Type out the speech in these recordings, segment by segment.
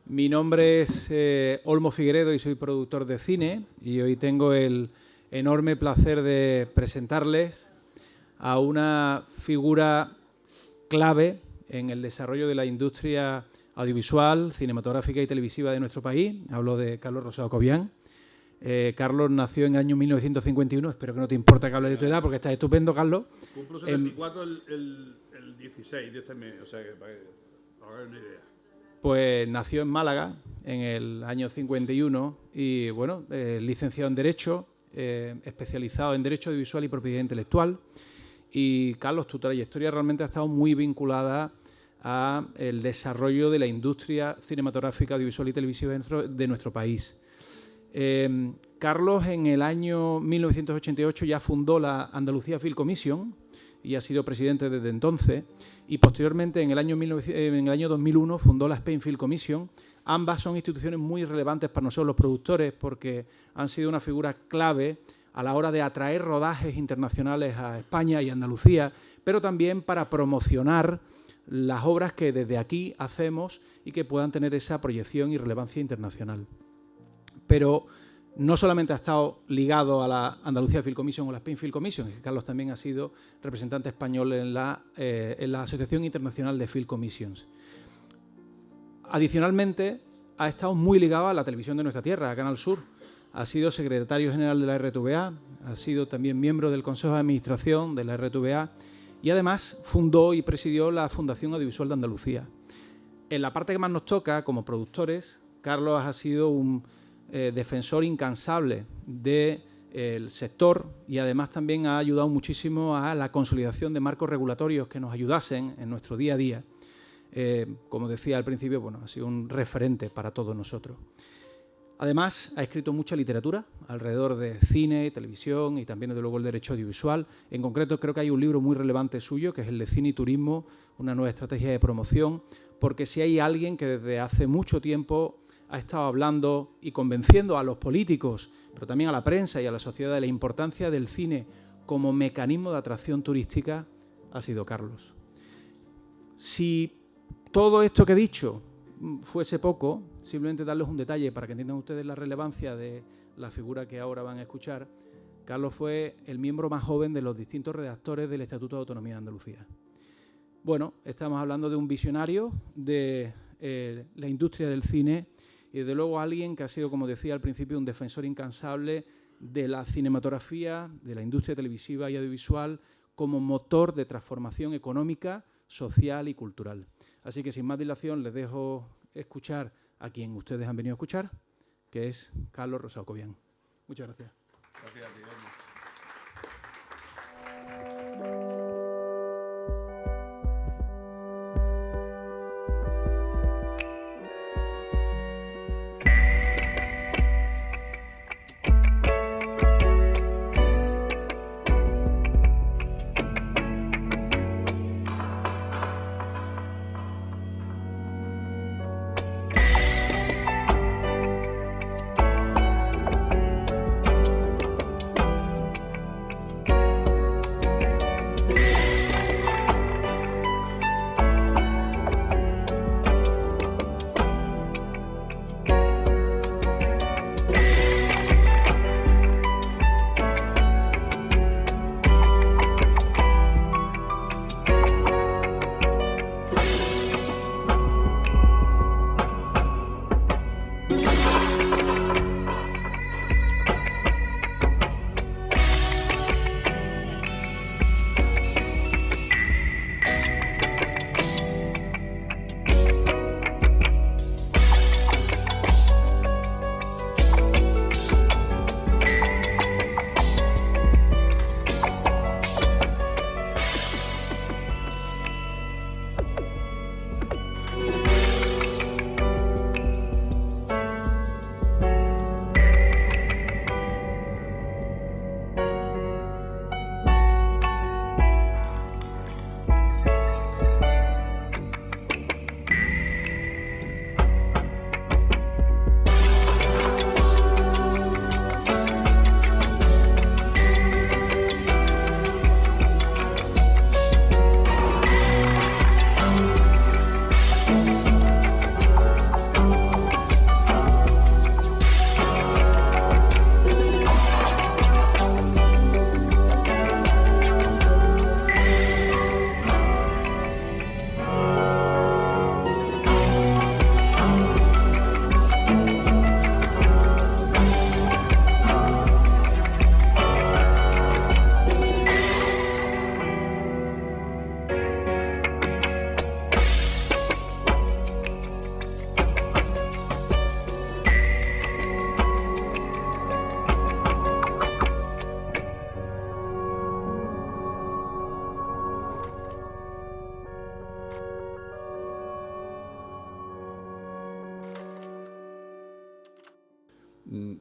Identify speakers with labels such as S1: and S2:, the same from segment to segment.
S1: Mi nombre es Olmo Figueredo y soy productor de cine, y hoy tengo el enorme placer de presentarles a una figura clave en el desarrollo de la industria audiovisual, cinematográfica y televisiva de nuestro país. Hablo de Carlos Rosado Cobian. Carlos nació en el año 1951, espero que no te importa que hable de tu edad porque estás estupendo, Carlos.
S2: Cumplo 74 el 16 de este mes, o sea que para que hagáis una idea.
S1: Pues nació en Málaga en el año 51 y, bueno, licenciado en Derecho, especializado en Derecho Audiovisual y Propiedad Intelectual. Y, Carlos, tu trayectoria realmente ha estado muy vinculada al desarrollo de la industria cinematográfica, audiovisual y televisiva de nuestro país. Carlos en el año 1988 ya fundó la Andalucía Film Commission y ha sido presidente desde entonces, y posteriormente en el año 2001 fundó la Spain Film Commission. Ambas son instituciones muy relevantes para nosotros los productores porque han sido una figura clave a la hora de atraer rodajes internacionales a España y Andalucía, pero también para promocionar las obras que desde aquí hacemos y que puedan tener esa proyección y relevancia internacional. Pero no solamente ha estado ligado a la Andalucía Film Commission o la Spain Film Commission, que Carlos también ha sido representante español en la Asociación Internacional de Film Commissions. Adicionalmente, ha estado muy ligado a la televisión de nuestra tierra, a Canal Sur. Ha sido secretario general de la RTVA, ha sido también miembro del Consejo de Administración de la RTVA y además fundó y presidió la Fundación Audiovisual de Andalucía. En la parte que más nos toca, como productores, Carlos ha sido un defensor incansable del sector y además también ha ayudado muchísimo a la consolidación de marcos regulatorios que nos ayudasen en nuestro día a día. Como decía al principio, bueno, ha sido un referente para todos nosotros. Además, ha escrito mucha literatura alrededor de cine, televisión y también, desde luego, el derecho audiovisual. En concreto, creo que hay un libro muy relevante suyo, que es el de Cine y Turismo, una nueva estrategia de promoción, porque si hay alguien que desde hace mucho tiempo ha estado hablando y convenciendo a los políticos, pero también a la prensa y a la sociedad de la importancia del cine como mecanismo de atracción turística, ha sido Carlos. Si todo esto que he dicho fuese poco, simplemente darles un detalle para que entiendan ustedes la relevancia de la figura que ahora van a escuchar. Carlos fue el miembro más joven de los distintos redactores del Estatuto de Autonomía de Andalucía. Bueno, estamos hablando de un visionario de la industria del cine y, desde luego, alguien que ha sido, como decía al principio, un defensor incansable de la cinematografía, de la industria televisiva y audiovisual como motor de transformación económica, social y cultural. Así que, sin más dilación, les dejo escuchar a quien ustedes han venido a escuchar, que es Carlos Rosado Cobian. Muchas gracias.
S2: Gracias a ti, Olmo.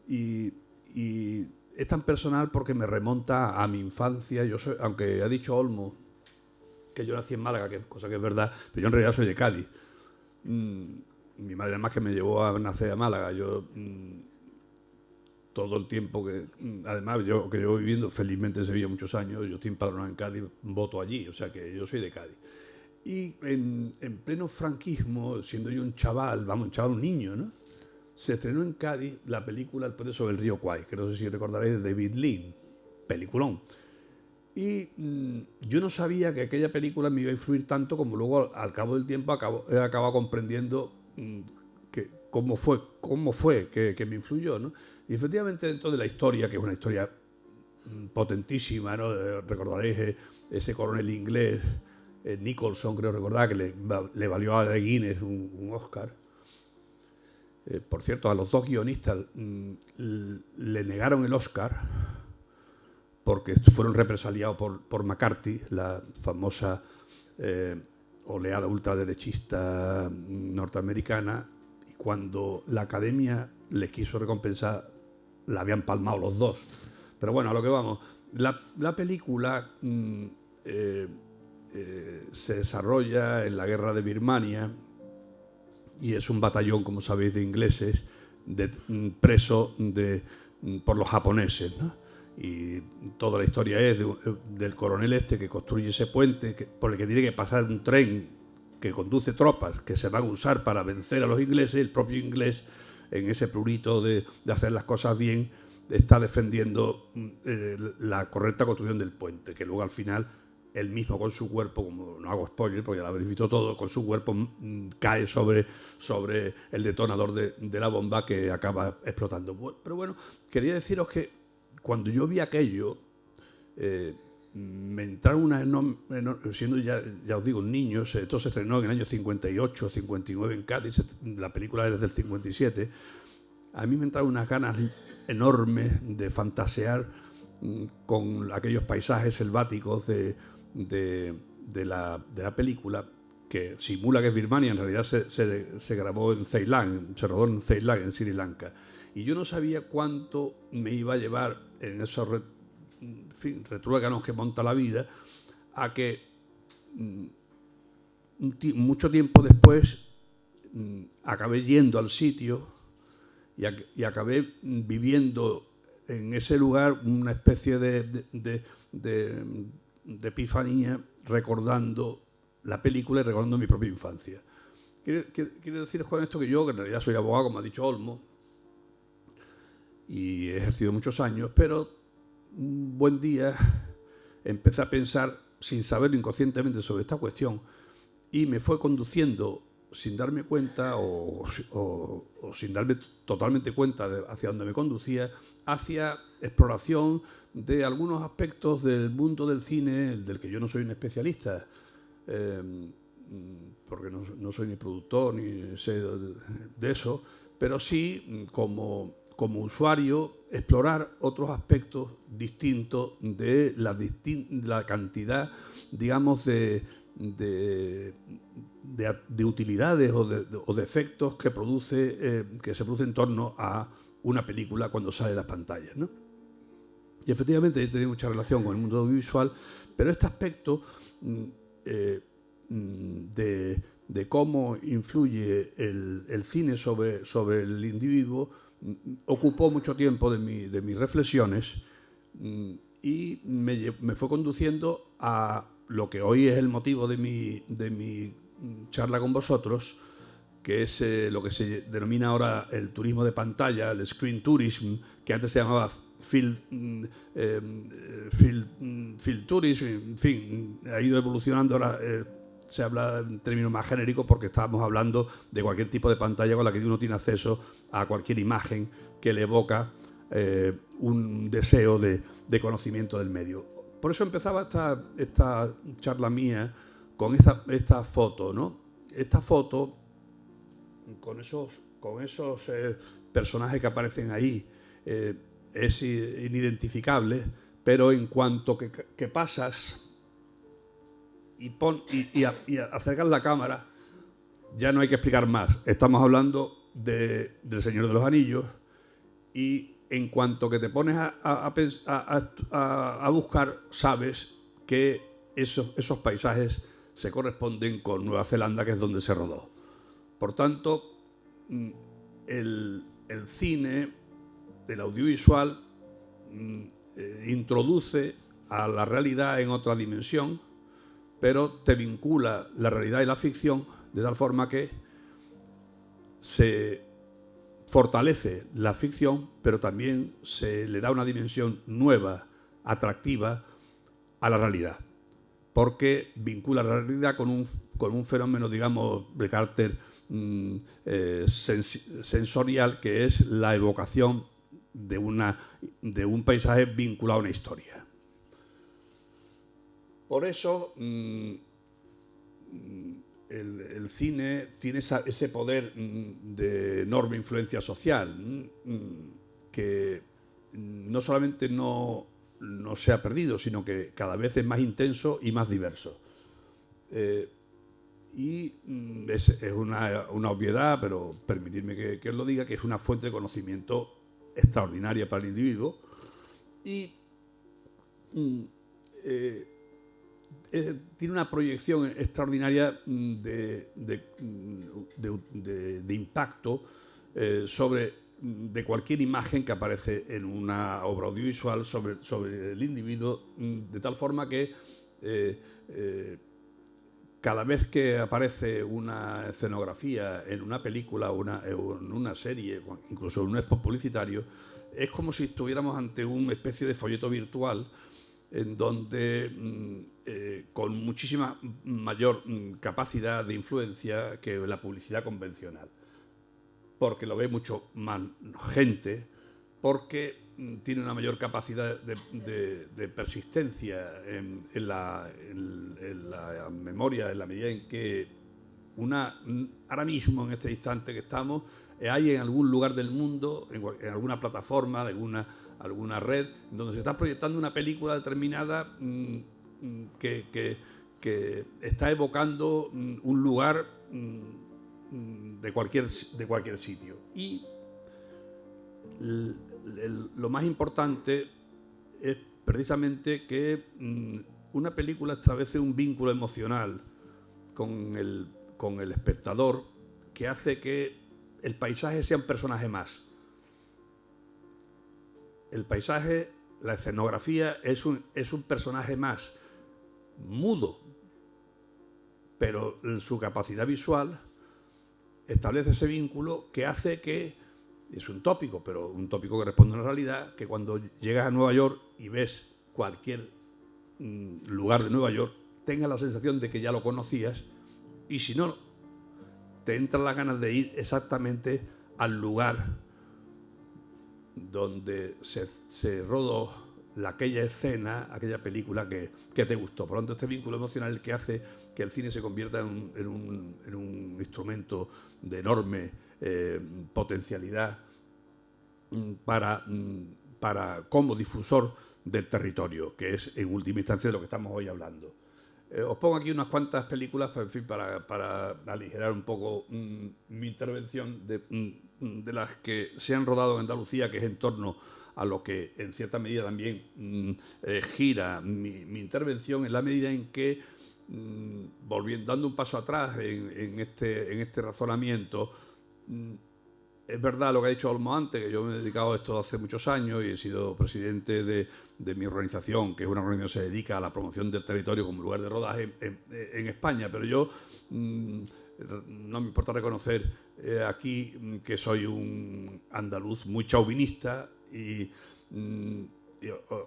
S3: Y es tan personal porque me remonta a mi infancia. Aunque ha dicho Olmo que yo nací en Málaga, cosa que es verdad, pero yo en realidad soy de Cádiz. Mi madre además que me llevó a nacer a Málaga. Yo todo el tiempo además yo llevo viviendo felizmente en Sevilla muchos años, yo estoy empadronado en Cádiz, voto allí, o sea que yo soy de Cádiz. Y en pleno franquismo, siendo yo un chaval, un niño, ¿no?, se estrenó en Cádiz la película El puente sobre el río Kwai, que no sé si recordaréis, de David Lean, peliculón. Y yo no sabía que aquella película me iba a influir tanto, como luego al cabo del tiempo he acabado comprendiendo cómo fue que me influyó, ¿no? Y efectivamente dentro de la historia, que es una historia potentísima, ¿no? Recordaréis ese coronel inglés, Nicholson, creo recordar, que le valió a Guinness un Oscar. Por cierto, a los dos guionistas le negaron el Oscar porque fueron represaliados por McCarthy, la famosa oleada ultraderechista norteamericana, y cuando la Academia les quiso recompensar, la habían palmado los dos. Pero bueno, a lo que vamos. La película se desarrolla en la guerra de Birmania y es un batallón, como sabéis, de ingleses presos por los japoneses, ¿no? Y toda la historia es del coronel que construye ese puente por el que tiene que pasar un tren que conduce tropas que se van a usar para vencer a los ingleses. El propio inglés, en ese prurito de hacer las cosas bien, está defendiendo la correcta construcción del puente, que luego al final él mismo con su cuerpo, como no hago spoiler porque ya lo habéis visto todo, con su cuerpo cae sobre el detonador de la bomba que acaba explotando. Pero bueno, quería deciros que cuando yo vi aquello, me entraron siendo ya os digo, un niño. Esto se estrenó en el año 58, 59 en Cádiz, la película es del 57. A mí me entraron unas ganas enormes de fantasear con aquellos paisajes selváticos de la película, que simula que es Birmania, en realidad se grabó en Ceilán, se rodó en Ceilán, en Sri Lanka. Y yo no sabía cuánto me iba a llevar en esos retruécanos que monta la vida, a que mucho tiempo después acabé yendo al sitio y acabé viviendo en ese lugar una especie de epifanía, recordando la película y recordando mi propia infancia. Quiero deciros con esto que yo, que en realidad soy abogado, como ha dicho Olmo, y he ejercido muchos años, pero un buen día empecé a pensar, sin saberlo, inconscientemente, sobre esta cuestión, y me fue conduciendo, sin darme cuenta o sin darme totalmente cuenta de hacia dónde me conducía, hacia exploración de algunos aspectos del mundo del cine, del que yo no soy un especialista, porque no soy ni productor ni sé de eso, pero sí como usuario explorar otros aspectos distintos de la cantidad, digamos, de utilidades o de efectos que se produce en torno a una película cuando sale a las pantallas, ¿no? Y efectivamente he tenido mucha relación con el mundo audiovisual, pero este aspecto de cómo influye el cine sobre el individuo ocupó mucho tiempo de mis reflexiones, y me fue conduciendo a lo que hoy es el motivo de mi charla con vosotros, que es lo que se denomina ahora el turismo de pantalla, el screen tourism, que antes se llamaba film tourism. En fin, ha ido evolucionando. Ahora se habla en términos más genéricos porque estábamos hablando de cualquier tipo de pantalla con la que uno tiene acceso a cualquier imagen que le evoca un deseo de conocimiento del medio. Por eso empezaba esta charla mía con esta foto, ¿no? Esta foto con esos personajes que aparecen ahí es inidentificable, pero en cuanto que pasas y acercas la cámara, ya no hay que explicar más. Estamos hablando del Señor de los Anillos, y en cuanto que te pones a buscar, sabes que esos paisajes se corresponden con Nueva Zelanda, que es donde se rodó. Por tanto, el cine, el audiovisual, introduce a la realidad en otra dimensión, pero te vincula la realidad y la ficción de tal forma que se fortalece la ficción, pero también se le da una dimensión nueva, atractiva a la realidad, porque vincula la realidad con un fenómeno, digamos, de carácter sensorial, que es la evocación de un paisaje vinculado a una historia. Por eso el cine tiene ese poder de enorme influencia social, que no solamente no se ha perdido, sino que cada vez es más intenso y más diverso. Y es una obviedad, pero permitidme que os lo diga, que es una fuente de conocimiento extraordinaria para el individuo y tiene una proyección extraordinaria de impacto de cualquier imagen que aparece en una obra audiovisual sobre el individuo, de tal forma que cada vez que aparece una escenografía en una película o en una serie, incluso en un spot publicitario, es como si estuviéramos ante una especie de folleto virtual en donde con muchísima mayor capacidad de influencia que la publicidad convencional, porque lo ve mucho más gente, porque tiene una mayor capacidad de persistencia en la memoria, en la medida en que ahora mismo, en este instante que estamos, hay en algún lugar del mundo, en alguna plataforma, alguna red, donde se está proyectando una película determinada que está evocando un lugar de cualquier sitio. Y lo más importante es precisamente que una película establece un vínculo emocional con el espectador, que hace que el paisaje sea un personaje más. El paisaje, la escenografía, es un personaje más, mudo, pero su capacidad visual establece ese vínculo que hace que, es un tópico, pero un tópico que responde a la realidad, que cuando llegas a Nueva York y ves cualquier lugar de Nueva York, tengas la sensación de que ya lo conocías, y si no, te entran las ganas de ir exactamente al lugar donde se rodó aquella escena, aquella película que te gustó. Por lo tanto, este vínculo emocional es el que hace que el cine se convierta en un instrumento de enorme potencialidad como difusor del territorio, que es en última instancia de lo que estamos hoy hablando. Os pongo aquí unas cuantas películas, en fin, para aligerar un poco mi intervención de las que se han rodado en Andalucía, que es en torno a lo que en cierta medida también gira mi intervención, en la medida en que, dando un paso atrás en este razonamiento, es verdad lo que ha dicho Olmo antes, que yo me he dedicado a esto hace muchos años y he sido presidente de mi organización, que es una organización que se dedica a la promoción del territorio como lugar de rodaje en España, pero yo no me importa reconocer aquí que soy un andaluz muy chauvinista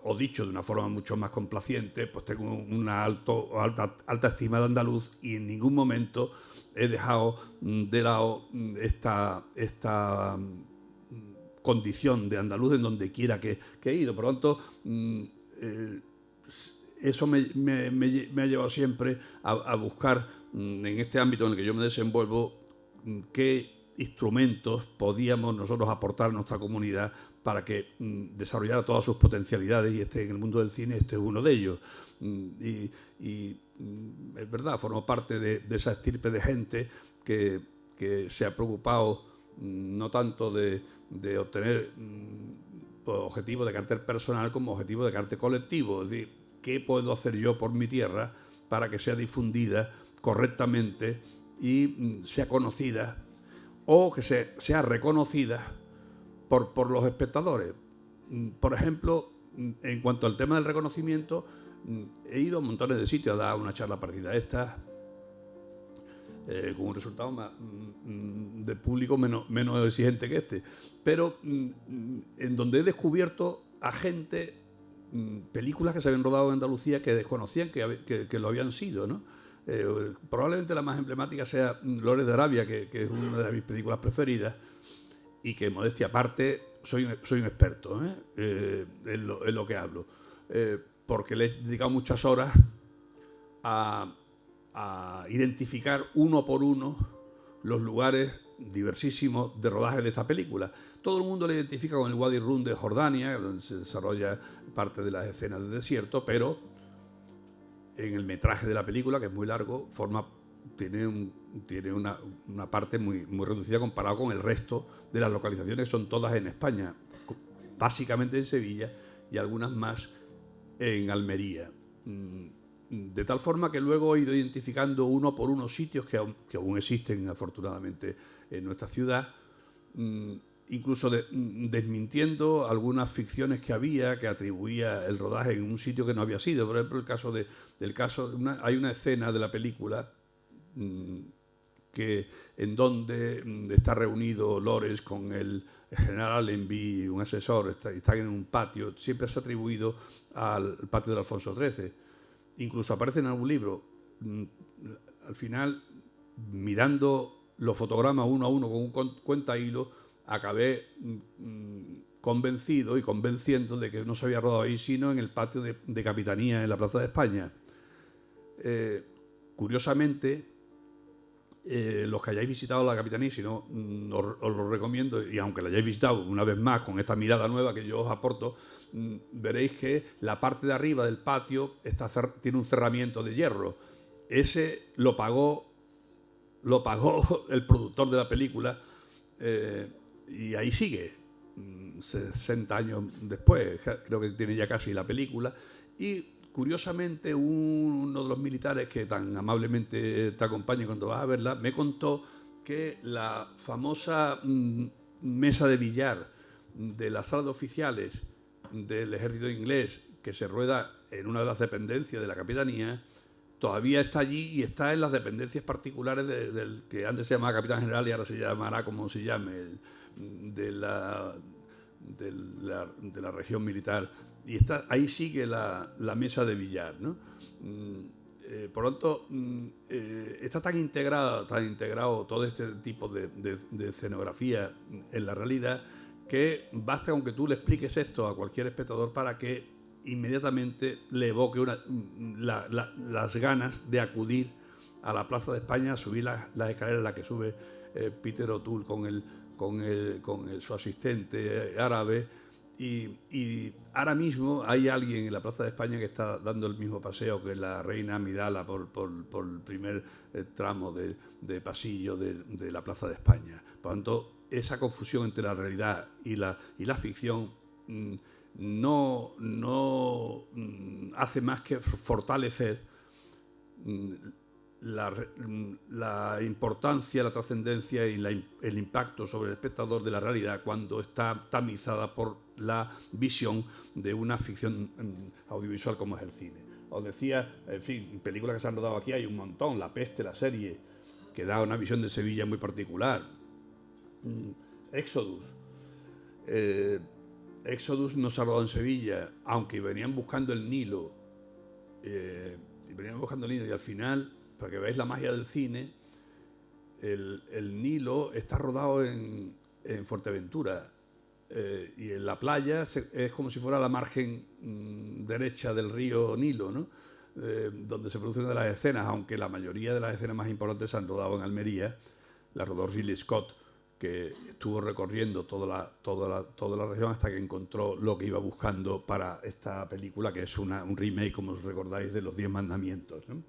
S3: o dicho de una forma mucho más complaciente, pues tengo una alta estima de andaluz y en ningún momento he dejado de lado esta condición de andaluz en donde quiera que he ido. Por lo tanto, eso me ha llevado siempre a buscar en este ámbito en el que yo me desenvuelvo qué instrumentos podíamos nosotros aportar a nuestra comunidad para que desarrollara todas sus potencialidades, y en el mundo del cine este es uno de ellos. Y es verdad, formo parte de esa estirpe de gente que se ha preocupado no tanto de obtener objetivo de carácter personal como objetivo de carácter colectivo. Es decir, ¿qué puedo hacer yo por mi tierra para que sea difundida correctamente y sea conocida o que sea reconocida por los espectadores? Por ejemplo, en cuanto al tema del reconocimiento, he ido a montones de sitios a dar una charla parecida a esta, con un resultado de público menos exigente que este, pero en donde he descubierto a gente, películas que se habían rodado en Andalucía que desconocían que lo habían sido, ¿no? Probablemente la más emblemática sea Lores de Arabia, que es una de mis películas preferidas, y que, modestia aparte, soy un experto en lo que hablo, porque le he dedicado muchas horas a identificar uno por uno los lugares diversísimos de rodaje de esta película. Todo el mundo la identifica con el Wadi Rum de Jordania, donde se desarrolla parte de las escenas de desierto, pero en el metraje de la película, que es muy largo, tiene una parte muy reducida comparado con el resto de las localizaciones, que son todas en España, básicamente en Sevilla y algunas más en Almería. De tal forma que luego he ido identificando uno por uno sitios que aún existen, afortunadamente, en nuestra ciudad, incluso desmintiendo algunas ficciones que había, que atribuía el rodaje en un sitio que no había sido. Por ejemplo, hay una escena de la película en donde está reunido Lores con el general Allenby, un asesor, están en un patio. Siempre se ha atribuido al patio de Alfonso XIII. Incluso aparece en algún libro. Al final, mirando los fotogramas uno a uno con un cuentahilo, acabé convencido y convenciendo de que no se había rodado ahí, sino en el patio de Capitanía, en la Plaza de España. Curiosamente, los que hayáis visitado la Capitanía, si no, os lo recomiendo, y aunque la hayáis visitado una vez más con esta mirada nueva que yo os aporto, veréis que la parte de arriba del patio tiene un cerramiento de hierro. Ese lo pagó el productor de la película, y ahí sigue, 60 años después, creo que tiene ya casi la película. Y curiosamente, uno de los militares que tan amablemente te acompaña cuando vas a verla me contó que la famosa mesa de billar de la sala de oficiales del ejército inglés, que se rueda en una de las dependencias de la Capitanía, todavía está allí y está en las dependencias particulares del que antes se llamaba Capitán General y ahora se llamará como se llame, de la región militar. Y ahí sigue la mesa de billar, ¿no? Por lo tanto, está tan integrado todo este tipo de escenografía en la realidad, que basta con que tú le expliques esto a cualquier espectador para que inmediatamente le evoque las ganas de acudir a la Plaza de España, a subir las escaleras en las que sube Peter O'Toole con su asistente árabe. Y ahora mismo hay alguien en la Plaza de España que está dando el mismo paseo que la reina Amidala por el primer tramo de pasillo de la Plaza de España. Por lo tanto, esa confusión entre la realidad y la ficción no hace más que fortalecer la importancia, la trascendencia y el impacto sobre el espectador de la realidad cuando está tamizada por la visión de una ficción audiovisual como es el cine. Os decía, en fin, películas que se han rodado aquí hay un montón. La Peste, la serie, que da una visión de Sevilla muy particular. Éxodus. Éxodus no se ha rodado en Sevilla, aunque venían buscando el Nilo. Y al final, para que veáis la magia del cine, el Nilo está rodado en Fuerteventura, y en la playa es como si fuera la margen derecha del río Nilo, ¿no? Donde se produce una de las escenas, aunque la mayoría de las escenas más importantes se han rodado en Almería. La rodó Ridley Scott, que estuvo recorriendo toda la región hasta que encontró lo que iba buscando para esta película, que es un remake, como os recordáis, de Los 10 Mandamientos, ¿no?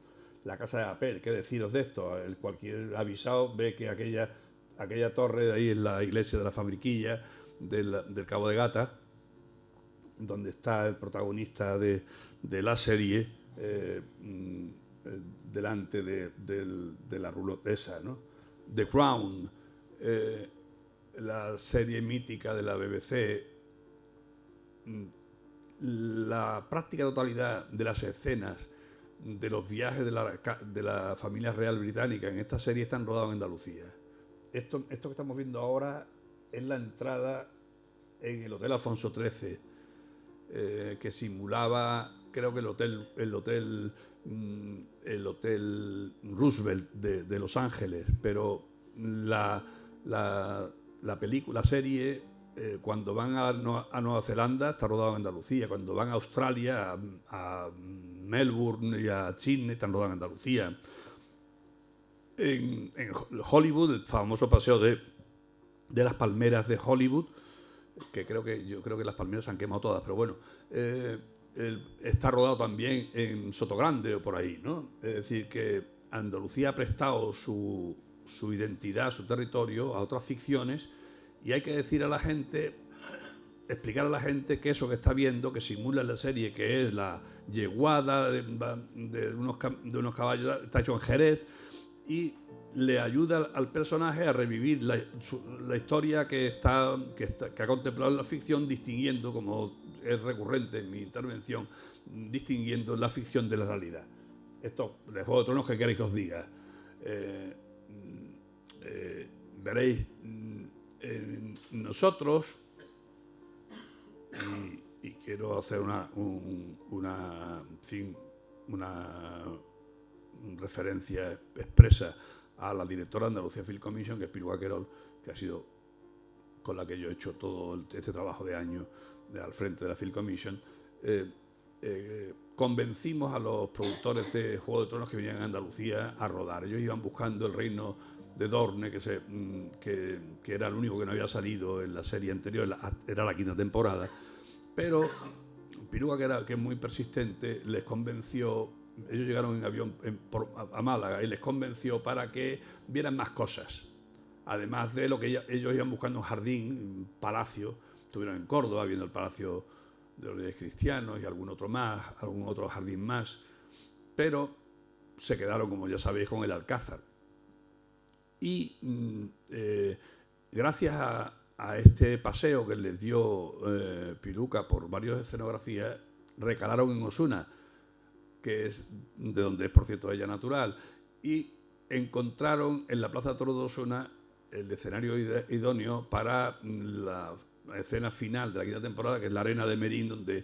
S3: La Casa de Papel, ¿qué deciros de esto? Cualquier avisado ve que aquella torre de ahí es la iglesia de la Fabriquilla del Cabo de Gata, donde está el protagonista de la serie delante de la ruleta esa, ¿no? The Crown, la serie mítica de la BBC, la práctica totalidad de las escenas de los viajes de la familia real británica en esta serie están rodados en Andalucía. Esto que estamos viendo ahora es la entrada en el Hotel Alfonso XIII, que simulaba, creo que el hotel Roosevelt de Los Ángeles, pero la serie, cuando van a Nueva Zelanda está rodado en Andalucía, cuando van a Australia, a Melbourne y a Sydney están rodados en Andalucía. En Hollywood, el famoso paseo de las palmeras de Hollywood, que yo creo que las palmeras se han quemado todas, pero bueno, está rodado también en Sotogrande o por ahí, ¿no? Es decir, que Andalucía ha prestado su identidad, su territorio a otras ficciones, y hay que decir a la gente, explicar a la gente que eso que está viendo, que simula en la serie, que es la yeguada de unos caballos, está hecho en Jerez, y le ayuda al personaje a revivir la historia que ha contemplado en la ficción, distinguiendo, como es recurrente en mi intervención, distinguiendo la ficción de la realidad. Esto, de Juego de Tronos, ¿qué queréis que os diga? Veréis, nosotros, y quiero hacer una referencia expresa a la directora de Andalucía Film Commission, que es Piluca Querol, que ha sido con la que yo he hecho todo este trabajo de años al frente de la Film Commission. Convencimos a los productores de Juego de Tronos que venían a Andalucía a rodar. Ellos iban buscando el reino de Dorne, que era el único que no había salido en la serie anterior, era la quinta temporada, pero Piluca, que es muy persistente, les convenció. Ellos llegaron en avión a Málaga y les convenció para que vieran más cosas, además de lo que ellos iban buscando: un jardín, un palacio. Estuvieron en Córdoba viendo el Palacio de los Reyes Cristianos y algún otro jardín más, pero se quedaron, como ya sabéis, con el Alcázar. Y gracias a este paseo que les dio Piluca por varias escenografías, recalaron en Osuna, que es de donde es, por cierto, ella natural, y encontraron en la Plaza de Toros de Osuna el escenario idóneo para la escena final de la quinta temporada, que es la arena de Merín, donde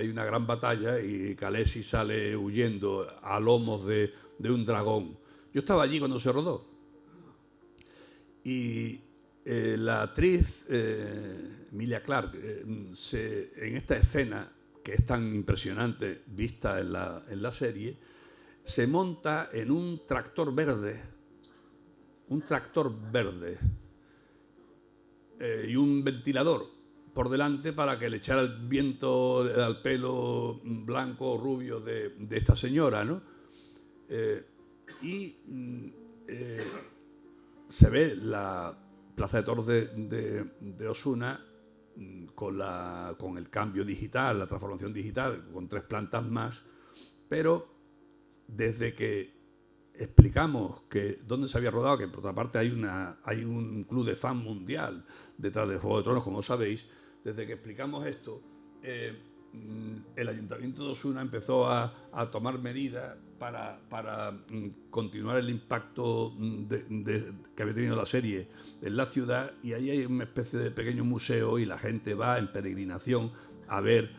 S3: hay una gran batalla y Khaleesi sale huyendo a lomos de un dragón. Yo estaba allí cuando se rodó, y la actriz Emilia Clarke, en esta escena, que es tan impresionante vista en la serie, se monta en un tractor verde y un ventilador por delante para que le echara el viento al pelo blanco o rubio de esta señora, ¿no? Se ve la Plaza de Toros de Osuna con el cambio digital, la transformación digital, con 3 plantas más, pero desde que explicamos que dónde se había rodado, que por otra parte hay un club de fan mundial detrás de Juego de Tronos, como sabéis, desde que explicamos esto, el Ayuntamiento de Osuna empezó a tomar medidas para continuar el impacto que había tenido la serie en la ciudad, y ahí hay una especie de pequeño museo y la gente va en peregrinación a ver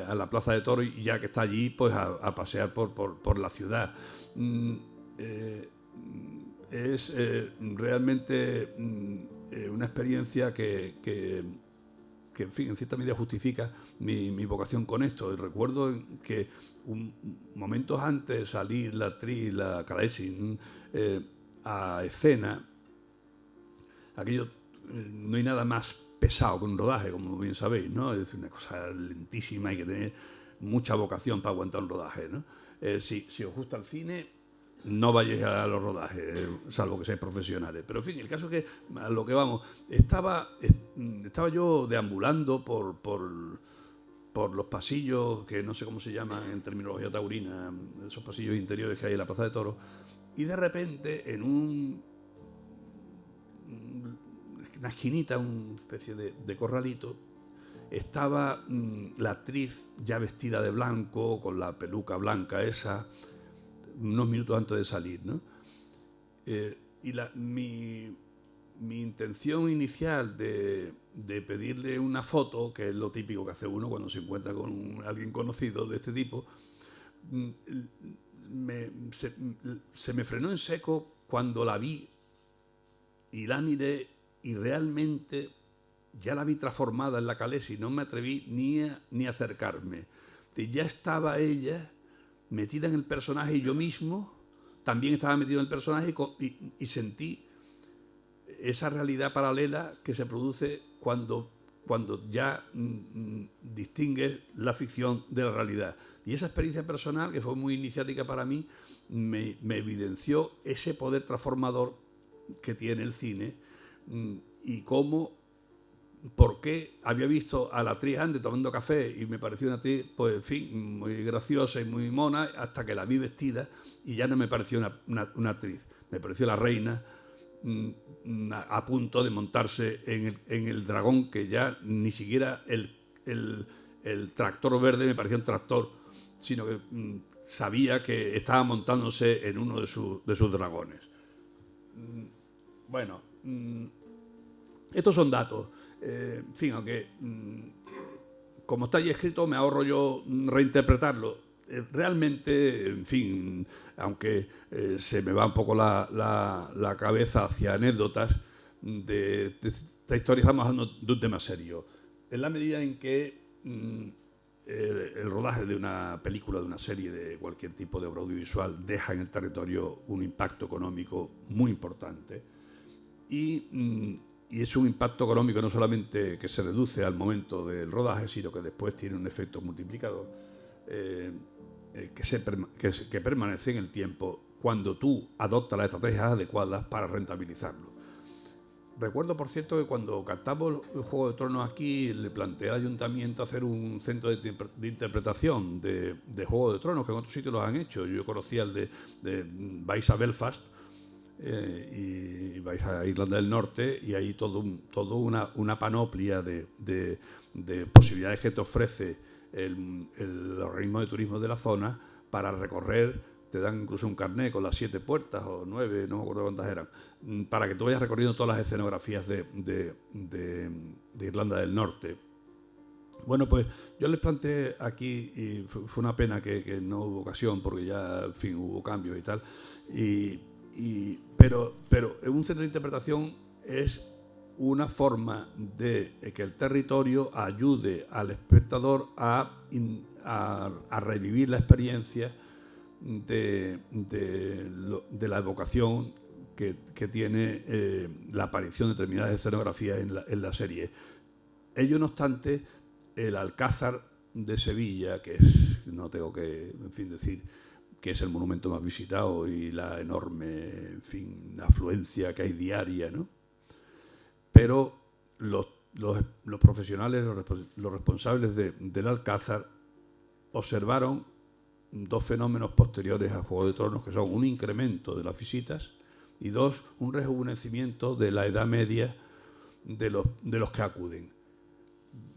S3: a la Plaza de Toros, y ya que está allí, pues a pasear por la ciudad. Es realmente una experiencia que en fin, en cierta medida justifica mi vocación con esto. Y recuerdo que momentos antes de salir la actriz, la Khaleesi, a escena, aquello, no hay nada más pesado que un rodaje, como bien sabéis, ¿no? Es una cosa lentísima, hay que tener mucha vocación para aguantar un rodaje, ¿no? Si os gusta el cine, no vayáis a los rodajes, salvo que seáis profesionales. Pero en fin, el caso es que, a lo que vamos, estaba yo deambulando por por los pasillos, que no sé cómo se llaman en terminología taurina, esos pasillos interiores que hay en la Plaza de Toros, y de repente en una esquinita, una especie de corralito, estaba la actriz ya vestida de blanco, con la peluca blanca esa, unos minutos antes de salir, ¿no? Y mi intención inicial de pedirle una foto, que es lo típico que hace uno cuando se encuentra con alguien conocido de este tipo, se me frenó en seco cuando la vi y la miré y realmente ya la vi transformada en la Khaleesi y no me atreví ni a acercarme. Ya estaba ella metida en el personaje y yo mismo también estaba metido en el personaje y sentí esa realidad paralela que se produce cuando ya distingues la ficción de la realidad. Y esa experiencia personal, que fue muy iniciática para mí, me evidenció ese poder transformador que tiene el cine y por qué había visto a la actriz antes tomando café y me pareció una actriz, pues en fin, muy graciosa y muy mona, hasta que la vi vestida y ya no me pareció una actriz, me pareció la reina a punto de montarse en el dragón, que ya ni siquiera el tractor verde me parecía un tractor, sino que sabía que estaba montándose en uno de sus dragones. Bueno, estos son datos. En fin, aunque como está ahí escrito, me ahorro yo reinterpretarlo. Realmente, en fin, aunque se me va un poco la cabeza hacia anécdotas de esta historia, estamos hablando de un tema serio. En la medida en que el rodaje de una película, de una serie, de cualquier tipo de obra audiovisual, deja en el territorio un impacto económico muy importante y es un impacto económico no solamente que se reduce al momento del rodaje, sino que después tiene un efecto multiplicador que permanece en el tiempo cuando tú adoptas las estrategias adecuadas para rentabilizarlo. Recuerdo, por cierto, que cuando captamos el Juego de Tronos aquí, le planteé al ayuntamiento hacer un centro de interpretación de Juego de Tronos, que en otros sitios lo han hecho. Yo conocía el de vais a Belfast, y vais a Irlanda del Norte y hay todo una panoplia de posibilidades que te ofrece el organismo de turismo de la zona para recorrer. Te dan incluso un carnet con las 7 puertas o 9, no me acuerdo cuántas eran, para que tú vayas recorriendo todas las escenografías de Irlanda del Norte. Bueno, pues yo les planteé aquí, y fue una pena que no hubo ocasión, porque ya, en fin, hubo cambios y tal, pero un centro de interpretación es una forma de que el territorio ayude al espectador a revivir la experiencia de la evocación que tiene la aparición de determinadas escenografías en la serie. Ello, no obstante, el Alcázar de Sevilla, que es, no tengo que, en fin, decir que es el monumento más visitado y la enorme, en fin, afluencia que hay diaria, ¿no? Pero los profesionales, los responsables del Alcázar observaron 2 fenómenos posteriores al Juego de Tronos, que son un incremento de las visitas y 2, un rejuvenecimiento de la edad media de los que acuden.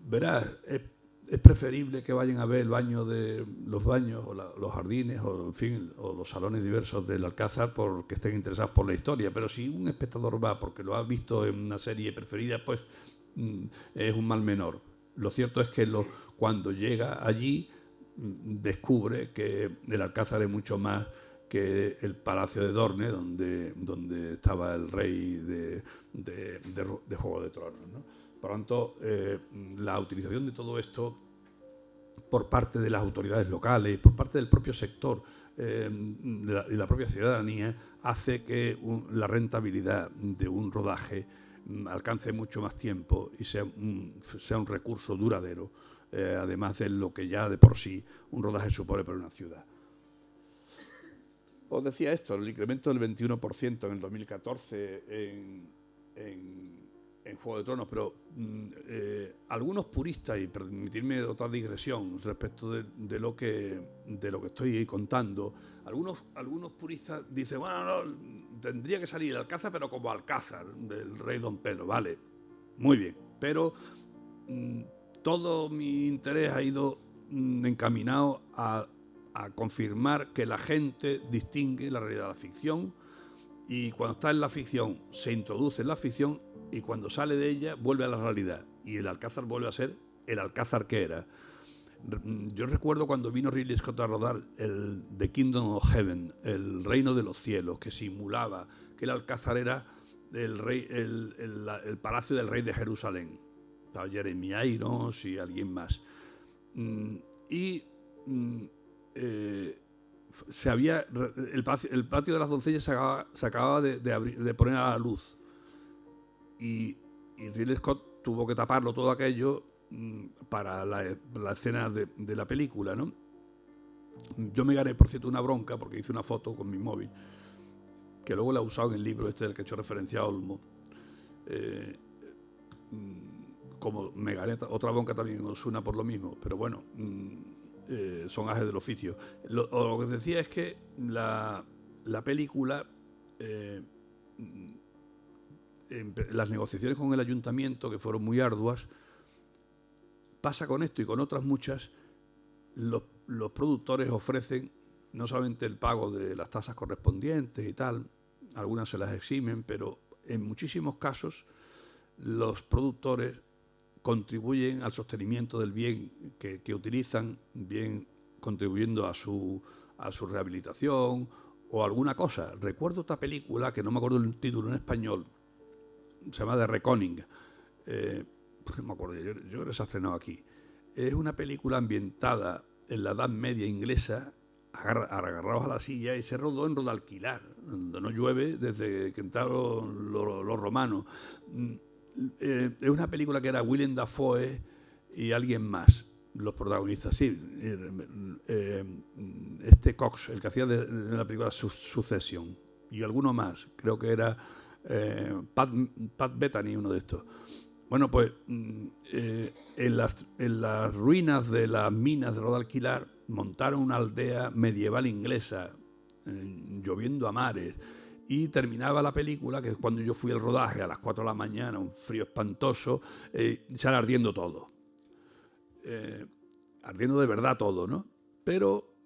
S3: Verás, es preferible que vayan a ver los baños o los jardines o, en fin, o los salones diversos del Alcázar porque estén interesados por la historia, pero si un espectador va porque lo ha visto en una serie preferida, pues es un mal menor. Lo cierto es que cuando llega allí descubre que el Alcázar es mucho más que el Palacio de Dorne, donde estaba el rey de Juego de Tronos, ¿no? Por lo tanto, la utilización de todo esto por parte de las autoridades locales, por parte del propio sector y la propia ciudadanía, hace que la rentabilidad de un rodaje alcance mucho más tiempo y sea un recurso duradero, además de lo que ya de por sí un rodaje supone para una ciudad. Os decía esto, el incremento del 21% en el 2014 en en Juego de Tronos, pero algunos puristas, y permitirme otra digresión respecto de lo que estoy contando, algunos puristas dicen, bueno, no, tendría que salir el Alcázar, pero como Alcázar del rey Don Pedro, vale, muy bien, pero todo mi interés ha ido encaminado a confirmar que la gente distingue la realidad de la ficción, y cuando está en la ficción se introduce en la ficción, y cuando sale de ella vuelve a la realidad, y el Alcázar vuelve a ser el Alcázar que era. Yo recuerdo cuando vino Ridley Scott a rodar el The Kingdom of Heaven, el reino de los cielos, que simulaba que el Alcázar era el palacio del rey de Jerusalén. Estaba Jeremy Irons y alguien más. El patio de las doncellas se acababa de poner a la luz, y Ridley Scott tuvo que taparlo todo aquello para la escena de la película, ¿no? Yo me gané, por cierto, una bronca porque hice una foto con mi móvil, que luego la he usado en el libro del que he hecho referencia a Olmo. Como me gané otra bronca también en Osuna por lo mismo, pero bueno, son ajes del oficio. Lo que os decía es que la película, las negociaciones con el ayuntamiento, que fueron muy arduas, pasa con esto y con otras muchas, los productores ofrecen no solamente el pago de las tasas correspondientes y tal, algunas se las eximen, pero en muchísimos casos los productores contribuyen al sostenimiento del bien que utilizan, bien contribuyendo a su rehabilitación o alguna cosa. Recuerdo otra película, que no me acuerdo el título en español, se llama The Reckoning, no me acuerdo, yo creo que se ha estrenado aquí. Es una película ambientada en la Edad Media inglesa, agarrados a la silla, y se rodó en Rodalquilar, donde no llueve desde que entraron los romanos. Es una película que era Willem Dafoe y alguien más, los protagonistas, sí. Cox, el que hacía de la película Succession, y alguno más, creo que era Pat Bettany, uno de estos. Bueno, pues en las ruinas de las minas de Rodalquilar montaron una aldea medieval inglesa, lloviendo a mares, y terminaba la película, que es cuando yo fui al rodaje a las 4 de la mañana, un frío espantoso, sale ardiendo todo. Ardiendo de verdad todo, ¿no? Pero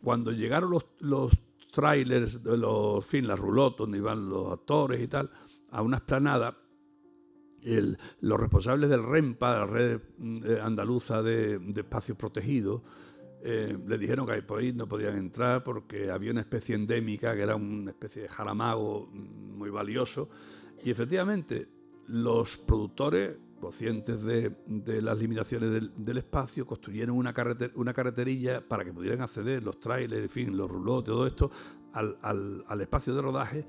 S3: cuando llegaron los trailers, las roulottes donde iban los actores y tal, a una explanada, los responsables del REMPA, la red andaluza de espacios protegidos, les dijeron que por ahí no podían entrar porque había una especie endémica que era una especie de jaramago muy valioso, y efectivamente los productores, conscientes de las limitaciones del espacio, construyeron una carreterilla para que pudieran acceder los trailers, en fin, los roulottes, todo esto al espacio de rodaje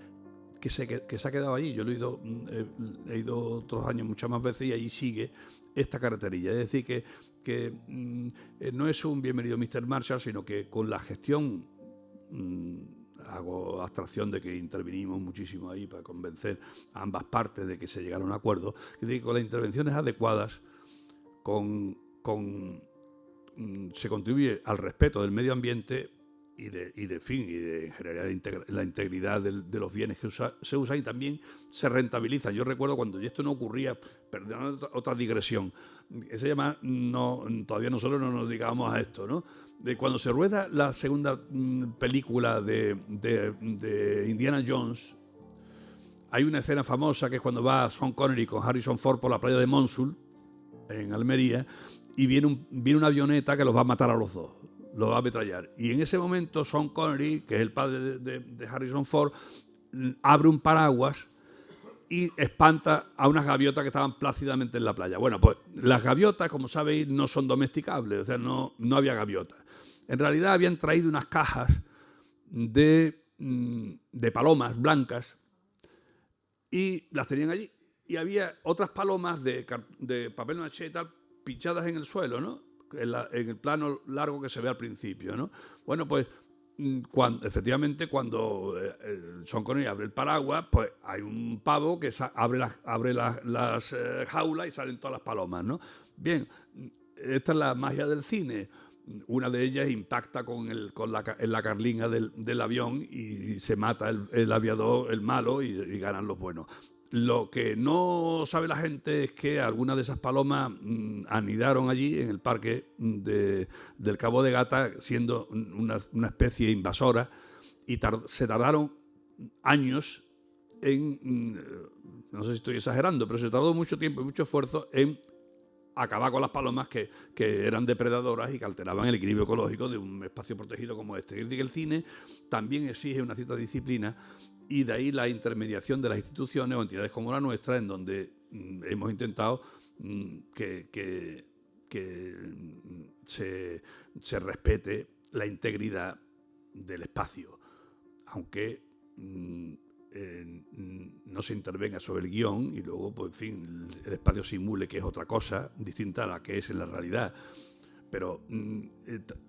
S3: que se ha quedado allí. Yo he ido otros años muchas más veces, y allí sigue esta carreterilla. Es decir, que no es un bienvenido Mr. Marshall, sino que con la gestión, hago abstracción de que intervinimos muchísimo ahí para convencer a ambas partes de que se llegara a un acuerdo, que con las intervenciones adecuadas se contribuye al respeto del medio ambiente y de generar la integridad de los bienes que se usan, y también se rentabilizan. Yo recuerdo cuando esto no ocurría, perdón, otra digresión, que se llama, todavía nosotros no nos dedicábamos a esto, ¿no? De cuando se rueda la segunda película de Indiana Jones, hay una escena famosa que es cuando va Sean Connery con Harrison Ford por la playa de Mosul, en Almería, y viene una avioneta que los va a matar a los dos, lo va a ametrallar. Y en ese momento Sean Connery, que es el padre de Harrison Ford, abre un paraguas y espanta a unas gaviotas que estaban plácidamente en la playa. Bueno, pues las gaviotas, como sabéis, no son domesticables, o sea, no había gaviotas. En realidad habían traído unas cajas de palomas blancas y las tenían allí. Y había otras palomas de papel maché y tal, pinchadas en el suelo, ¿no? En el plano largo que se ve al principio, ¿no? Bueno, pues efectivamente, cuando Sean Connery abre el paraguas, pues hay un pavo que abre las jaulas y salen todas las palomas, ¿no? Bien, esta es la magia del cine. Una de ellas impacta en la carlinga del avión y se mata el aviador, el malo, y ganan los buenos. Lo que no sabe la gente es que algunas de esas palomas anidaron allí en el parque del Cabo de Gata, siendo una especie invasora, y se tardaron años no sé si estoy exagerando, pero se tardó mucho tiempo y mucho esfuerzo en acabar con las palomas que eran depredadoras y que alteraban el equilibrio ecológico de un espacio protegido como este. Es decir, que el cine también exige una cierta disciplina, y de ahí la intermediación de las instituciones o entidades como la nuestra, en donde hemos intentado que se respete la integridad del espacio, aunque no se intervenga sobre el guión y luego, pues, en fin, el espacio simule que es otra cosa distinta a la que es en la realidad. Pero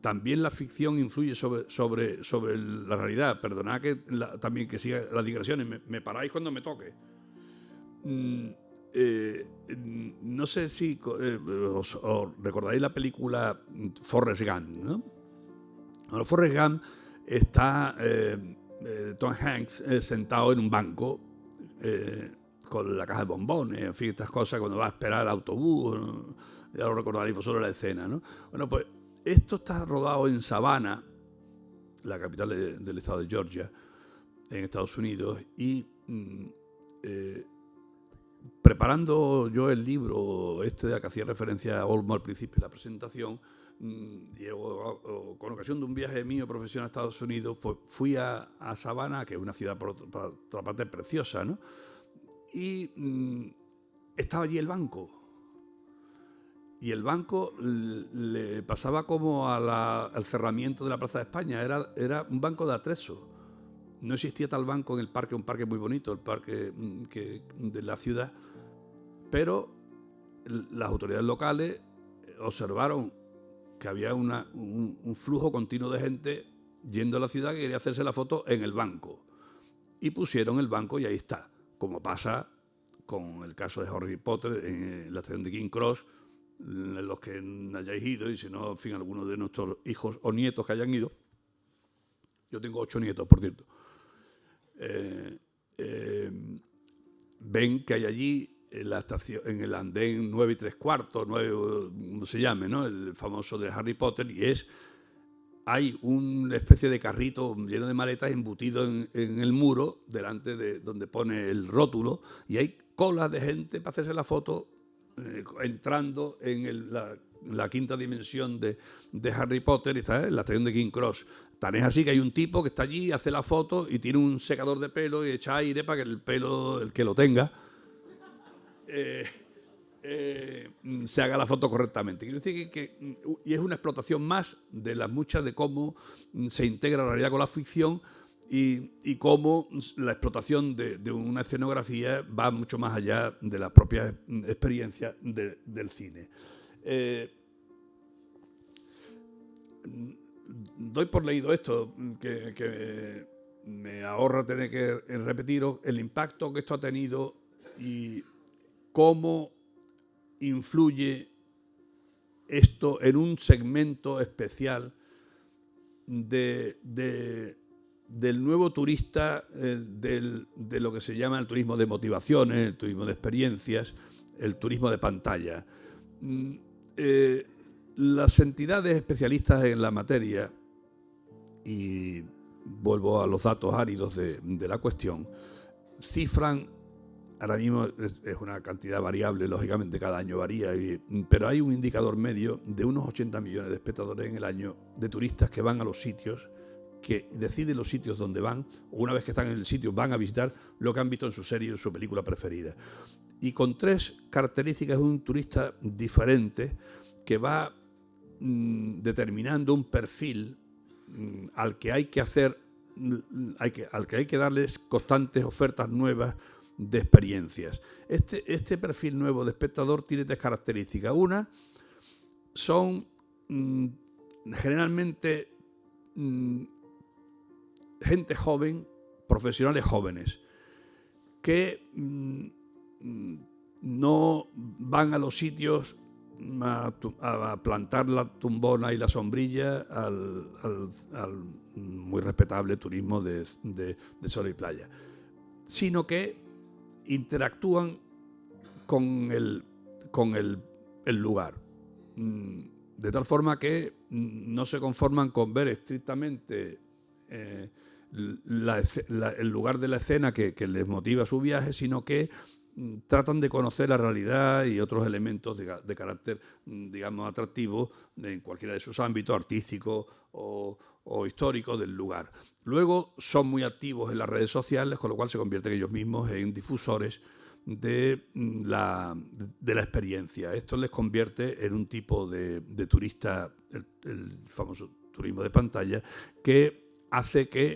S3: también la ficción influye sobre la realidad. Perdonad también que siga las digresiones. Me paráis cuando me toque. No sé si os recordáis la película Forrest Gump, ¿no? Bueno, Forrest Gump está Tom Hanks sentado en un banco con la caja de bombones, en fin, estas cosas, cuando va a esperar el autobús, ¿no? Ya lo recordaréis vosotros la escena, ¿no? Bueno, pues esto está rodado en Savannah, la capital del estado de Georgia, en Estados Unidos, y preparando yo el libro de que hacía referencia a Olmo al principio de la presentación, con ocasión de un viaje mío profesional a Estados Unidos, pues fui a Savannah, que es una ciudad por otra parte preciosa, ¿no? Y estaba allí el banco. Y el banco le pasaba como al cerramiento de la Plaza de España. Era un banco de atrezo. No existía tal banco en el parque, un parque muy bonito, el parque de la ciudad. Pero las autoridades locales observaron que había un flujo continuo de gente yendo a la ciudad que quería hacerse la foto en el banco. Y pusieron el banco y ahí está. Como pasa con el caso de Harry Potter en la estación de King Cross, los que hayáis ido, y si no, en fin, algunos de nuestros hijos o nietos que hayan ido. Yo tengo 8 nietos, por cierto. Ven que hay allí en la estación, en el andén 9 3/4, 9, como se llame, ¿no? El famoso de Harry Potter, y hay una especie de carrito lleno de maletas embutido en el muro delante de donde pone el rótulo, y hay colas de gente para hacerse la foto entrando en la quinta dimensión de Harry Potter, y está en la estación de King Cross. Tan es así que hay un tipo que está allí, hace la foto y tiene un secador de pelo y echa aire para que el pelo, el que lo tenga, se haga la foto correctamente. Quiero decir y es una explotación más de las muchas de cómo se integra la realidad con la ficción, y cómo la explotación de una escenografía va mucho más allá de la propia experiencia del cine. Doy por leído esto, que me ahorra tener que repetiros el impacto que esto ha tenido y cómo influye esto en un segmento especial del nuevo turista, de lo que se llama el turismo de motivaciones, el turismo de experiencias, el turismo de pantalla. Las entidades especialistas en la materia, y vuelvo a los datos áridos de la cuestión, cifran, ahora mismo es una cantidad variable, lógicamente cada año varía, pero hay un indicador medio de unos 80 millones de espectadores en el año, de turistas que van a los sitios, que deciden los sitios donde van, o una vez que están en el sitio van a visitar lo que han visto en su serie o en su película preferida. Y con 3 características de un turista diferente que va determinando un perfil al que hay que darles constantes ofertas nuevas de experiencias. Este perfil nuevo de espectador tiene 3 características. Una, son generalmente gente joven, profesionales jóvenes, que no van a los sitios a plantar la tumbona y la sombrilla al muy respetable turismo de sol y playa, sino que interactúan con el lugar, de tal forma que no se conforman con ver estrictamente el lugar de la escena que les motiva su viaje, sino que tratan de conocer la realidad y otros elementos de carácter, digamos, atractivo en cualquiera de sus ámbitos, artísticos o históricos del lugar. Luego son muy activos en las redes sociales, con lo cual se convierten ellos mismos en difusores de la experiencia. Esto les convierte en un tipo de turista, el famoso turismo de pantalla, que hace que